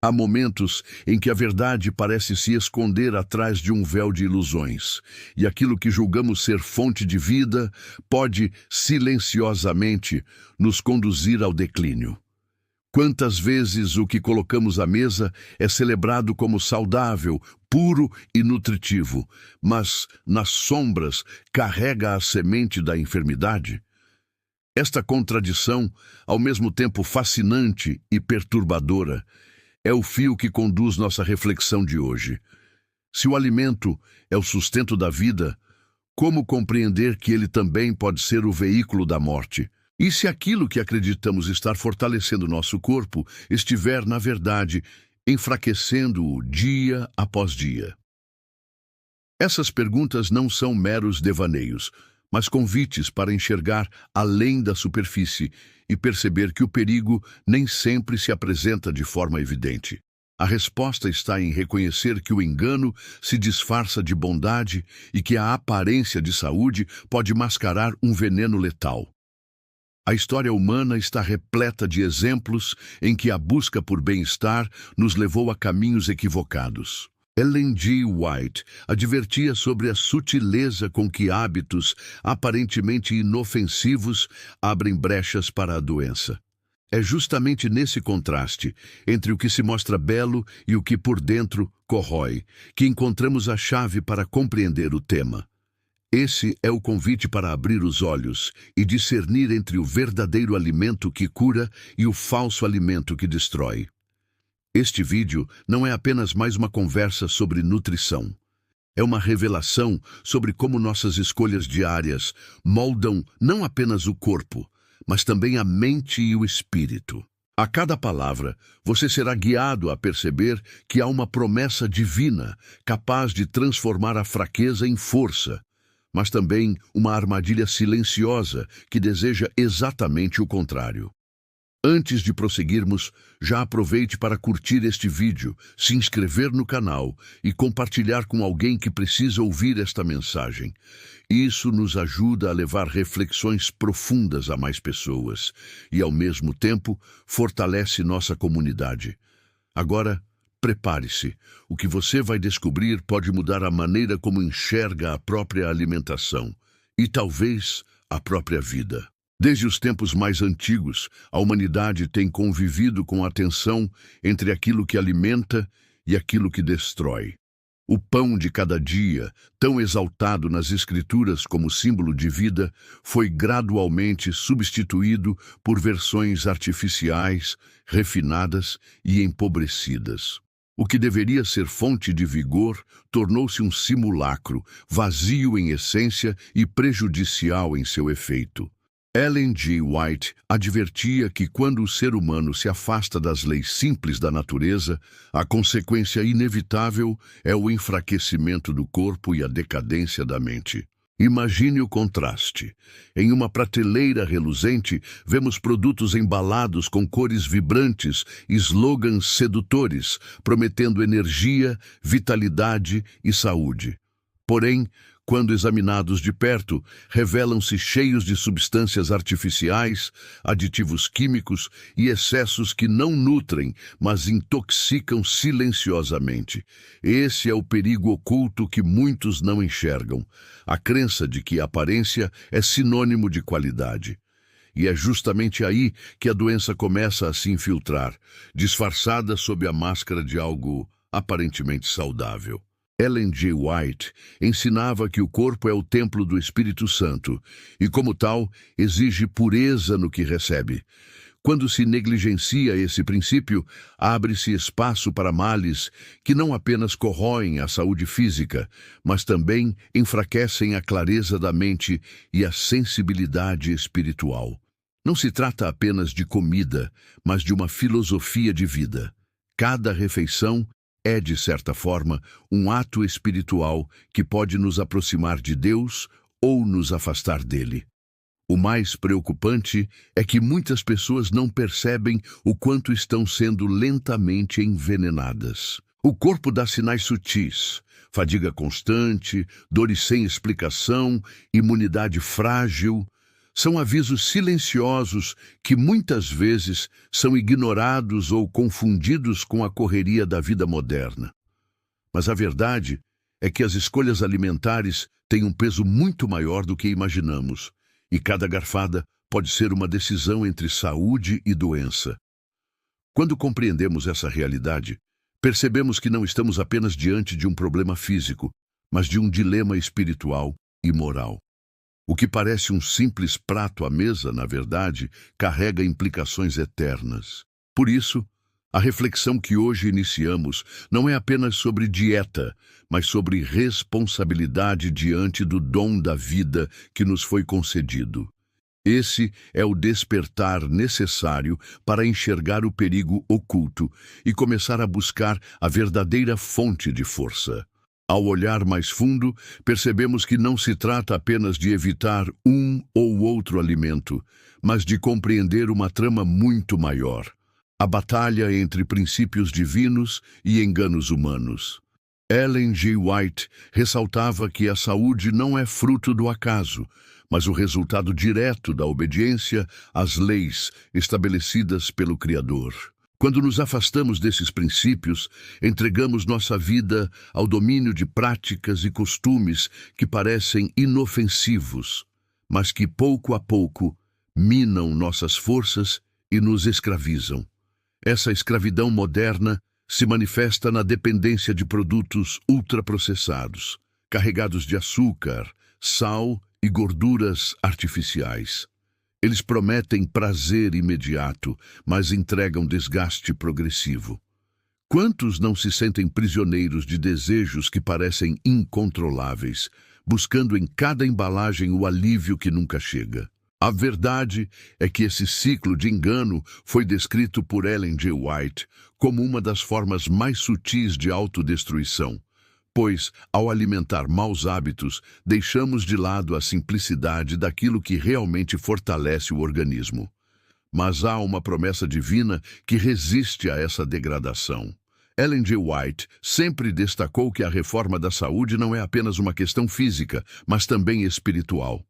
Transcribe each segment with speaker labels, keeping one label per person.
Speaker 1: Há momentos em que a verdade parece se esconder atrás de um véu de ilusões, e aquilo que julgamos ser fonte de vida pode, silenciosamente, nos conduzir ao declínio. Quantas vezes o que colocamos à mesa é celebrado como saudável, puro e nutritivo, mas, nas sombras, carrega a semente da enfermidade? Esta contradição, ao mesmo tempo fascinante e perturbadora, é o fio que conduz nossa reflexão de hoje. Se o alimento é o sustento da vida, como compreender que ele também pode ser o veículo da morte? E se aquilo que acreditamos estar fortalecendo nosso corpo estiver, na verdade, enfraquecendo-o dia após dia? Essas perguntas não são meros devaneios, mas convites para enxergar além da superfície e perceber que o perigo nem sempre se apresenta de forma evidente. A resposta está em reconhecer que o engano se disfarça de bondade e que a aparência de saúde pode mascarar um veneno letal. A história humana está repleta de exemplos em que a busca por bem-estar nos levou a caminhos equivocados. Ellen G. White advertia sobre a sutileza com que hábitos aparentemente inofensivos abrem brechas para a doença. É justamente nesse contraste entre o que se mostra belo e o que por dentro corrói que encontramos a chave para compreender o tema. Esse é o convite para abrir os olhos e discernir entre o verdadeiro alimento que cura e o falso alimento que destrói. Este vídeo não é apenas mais uma conversa sobre nutrição. É uma revelação sobre como nossas escolhas diárias moldam não apenas o corpo, mas também a mente e o espírito. A cada palavra, você será guiado a perceber que há uma promessa divina capaz de transformar a fraqueza em força, mas também uma armadilha silenciosa que deseja exatamente o contrário. Antes de prosseguirmos, já aproveite para curtir este vídeo, se inscrever no canal e compartilhar com alguém que precisa ouvir esta mensagem. Isso nos ajuda a levar reflexões profundas a mais pessoas e, ao mesmo tempo, fortalece nossa comunidade. Agora, prepare-se. O que você vai descobrir pode mudar a maneira como enxerga a própria alimentação e, talvez, a própria vida. Desde os tempos mais antigos, a humanidade tem convivido com a tensão entre aquilo que alimenta e aquilo que destrói. O pão de cada dia, tão exaltado nas Escrituras como símbolo de vida, foi gradualmente substituído por versões artificiais, refinadas e empobrecidas. O que deveria ser fonte de vigor tornou-se um simulacro, vazio em essência e prejudicial em seu efeito. Ellen G. White advertia que quando o ser humano se afasta das leis simples da natureza, a consequência inevitável é o enfraquecimento do corpo e a decadência da mente. Imagine o contraste. Em uma prateleira reluzente, vemos produtos embalados com cores vibrantes e slogans sedutores, prometendo energia, vitalidade e saúde. Porém, quando examinados de perto, revelam-se cheios de substâncias artificiais, aditivos químicos e excessos que não nutrem, mas intoxicam silenciosamente. Esse é o perigo oculto que muitos não enxergam, a crença de que a aparência é sinônimo de qualidade. E é justamente aí que a doença começa a se infiltrar, disfarçada sob a máscara de algo aparentemente saudável. Ellen G. White ensinava que o corpo é o templo do Espírito Santo e, como tal, exige pureza no que recebe. Quando se negligencia esse princípio, abre-se espaço para males que não apenas corroem a saúde física, mas também enfraquecem a clareza da mente e a sensibilidade espiritual. Não se trata apenas de comida, mas de uma filosofia de vida. Cada refeição é, de certa forma, um ato espiritual que pode nos aproximar de Deus ou nos afastar dele. O mais preocupante é que muitas pessoas não percebem o quanto estão sendo lentamente envenenadas. O corpo dá sinais sutis: fadiga constante, dores sem explicação, imunidade frágil. São avisos silenciosos que muitas vezes são ignorados ou confundidos com a correria da vida moderna. Mas a verdade é que as escolhas alimentares têm um peso muito maior do que imaginamos, e cada garfada pode ser uma decisão entre saúde e doença. Quando compreendemos essa realidade, percebemos que não estamos apenas diante de um problema físico, mas de um dilema espiritual e moral. O que parece um simples prato à mesa, na verdade, carrega implicações eternas. Por isso, a reflexão que hoje iniciamos não é apenas sobre dieta, mas sobre responsabilidade diante do dom da vida que nos foi concedido. Esse é o despertar necessário para enxergar o perigo oculto e começar a buscar a verdadeira fonte de força. Ao olhar mais fundo, percebemos que não se trata apenas de evitar um ou outro alimento, mas de compreender uma trama muito maior: a batalha entre princípios divinos e enganos humanos. Ellen G. White ressaltava que a saúde não é fruto do acaso, mas o resultado direto da obediência às leis estabelecidas pelo Criador. Quando nos afastamos desses princípios, entregamos nossa vida ao domínio de práticas e costumes que parecem inofensivos, mas que pouco a pouco minam nossas forças e nos escravizam. Essa escravidão moderna se manifesta na dependência de produtos ultraprocessados, carregados de açúcar, sal e gorduras artificiais. Eles prometem prazer imediato, mas entregam desgaste progressivo. Quantos não se sentem prisioneiros de desejos que parecem incontroláveis, buscando em cada embalagem o alívio que nunca chega? A verdade é que esse ciclo de engano foi descrito por Ellen G. White como uma das formas mais sutis de autodestruição, pois, ao alimentar maus hábitos, deixamos de lado a simplicidade daquilo que realmente fortalece o organismo. Mas há uma promessa divina que resiste a essa degradação. Ellen G. White sempre destacou que a reforma da saúde não é apenas uma questão física, mas também espiritual.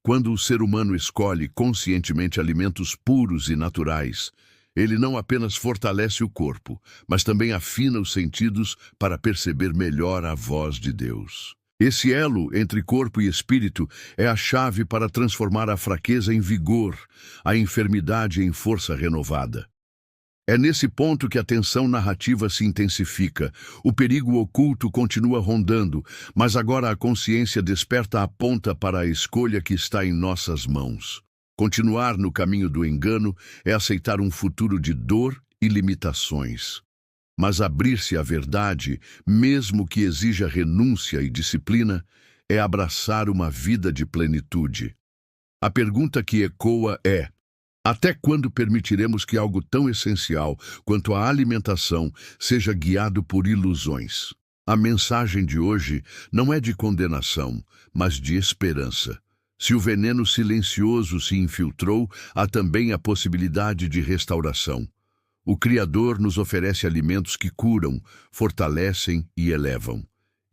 Speaker 1: Quando o ser humano escolhe conscientemente alimentos puros e naturais, ele não apenas fortalece o corpo, mas também afina os sentidos para perceber melhor a voz de Deus. Esse elo entre corpo e espírito é a chave para transformar a fraqueza em vigor, a enfermidade em força renovada. É nesse ponto que a tensão narrativa se intensifica. O perigo oculto continua rondando, mas agora a consciência desperta aponta para a escolha que está em nossas mãos. Continuar no caminho do engano é aceitar um futuro de dor e limitações. Mas abrir-se à verdade, mesmo que exija renúncia e disciplina, é abraçar uma vida de plenitude. A pergunta que ecoa é: até quando permitiremos que algo tão essencial quanto a alimentação seja guiado por ilusões? A mensagem de hoje não é de condenação, mas de esperança. Se o veneno silencioso se infiltrou, há também a possibilidade de restauração. O Criador nos oferece alimentos que curam, fortalecem e elevam.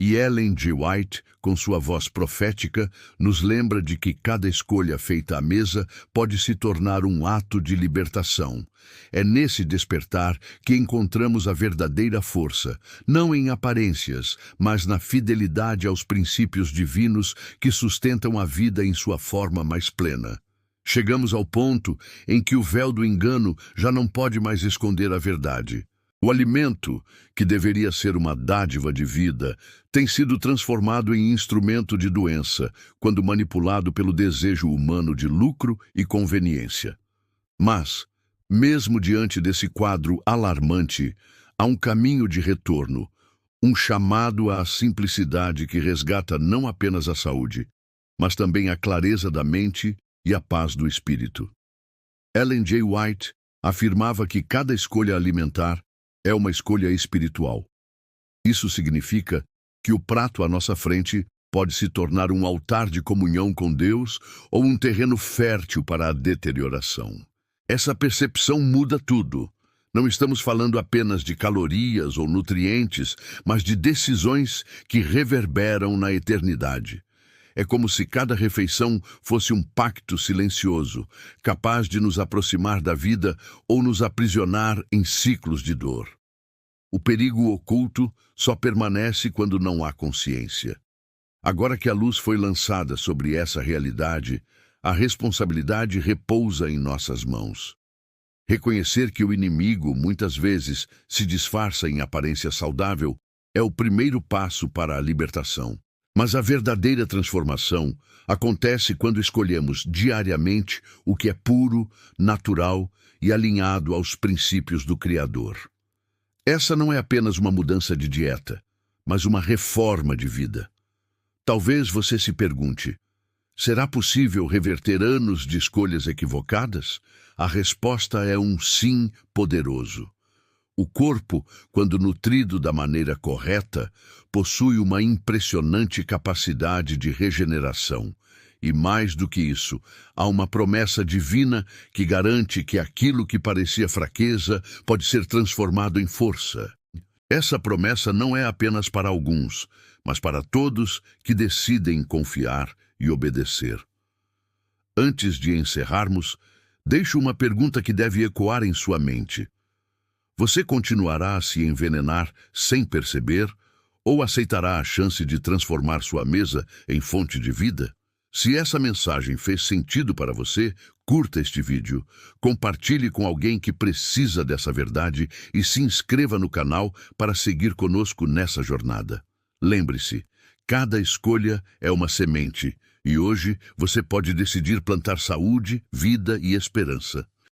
Speaker 1: E Ellen G. White, com sua voz profética, nos lembra de que cada escolha feita à mesa pode se tornar um ato de libertação. É nesse despertar que encontramos a verdadeira força, não em aparências, mas na fidelidade aos princípios divinos que sustentam a vida em sua forma mais plena. Chegamos ao ponto em que o véu do engano já não pode mais esconder a verdade. O alimento, que deveria ser uma dádiva de vida, tem sido transformado em instrumento de doença, quando manipulado pelo desejo humano de lucro e conveniência. Mas, mesmo diante desse quadro alarmante, há um caminho de retorno, um chamado à simplicidade que resgata não apenas a saúde, mas também a clareza da mente e a paz do espírito. Ellen G. White afirmava que cada escolha alimentar é uma escolha espiritual. Isso significa que o prato à nossa frente pode se tornar um altar de comunhão com Deus ou um terreno fértil para a deterioração. Essa percepção muda tudo. Não estamos falando apenas de calorias ou nutrientes, mas de decisões que reverberam na eternidade. É como se cada refeição fosse um pacto silencioso, capaz de nos aproximar da vida ou nos aprisionar em ciclos de dor. O perigo oculto só permanece quando não há consciência. Agora que a luz foi lançada sobre essa realidade, a responsabilidade repousa em nossas mãos. Reconhecer que o inimigo muitas vezes se disfarça em aparência saudável é o primeiro passo para a libertação. Mas a verdadeira transformação acontece quando escolhemos diariamente o que é puro, natural e alinhado aos princípios do Criador. Essa não é apenas uma mudança de dieta, mas uma reforma de vida. Talvez você se pergunte: será possível reverter anos de escolhas equivocadas? A resposta é um sim poderoso. O corpo, quando nutrido da maneira correta, possui uma impressionante capacidade de regeneração. E mais do que isso, há uma promessa divina que garante que aquilo que parecia fraqueza pode ser transformado em força. Essa promessa não é apenas para alguns, mas para todos que decidem confiar e obedecer. Antes de encerrarmos, deixo uma pergunta que deve ecoar em sua mente. Você continuará a se envenenar sem perceber ou aceitará a chance de transformar sua mesa em fonte de vida? Se essa mensagem fez sentido para você, curta este vídeo, compartilhe com alguém que precisa dessa verdade e se inscreva no canal para seguir conosco nessa jornada. Lembre-se, cada escolha é uma semente e hoje você pode decidir plantar saúde, vida e esperança.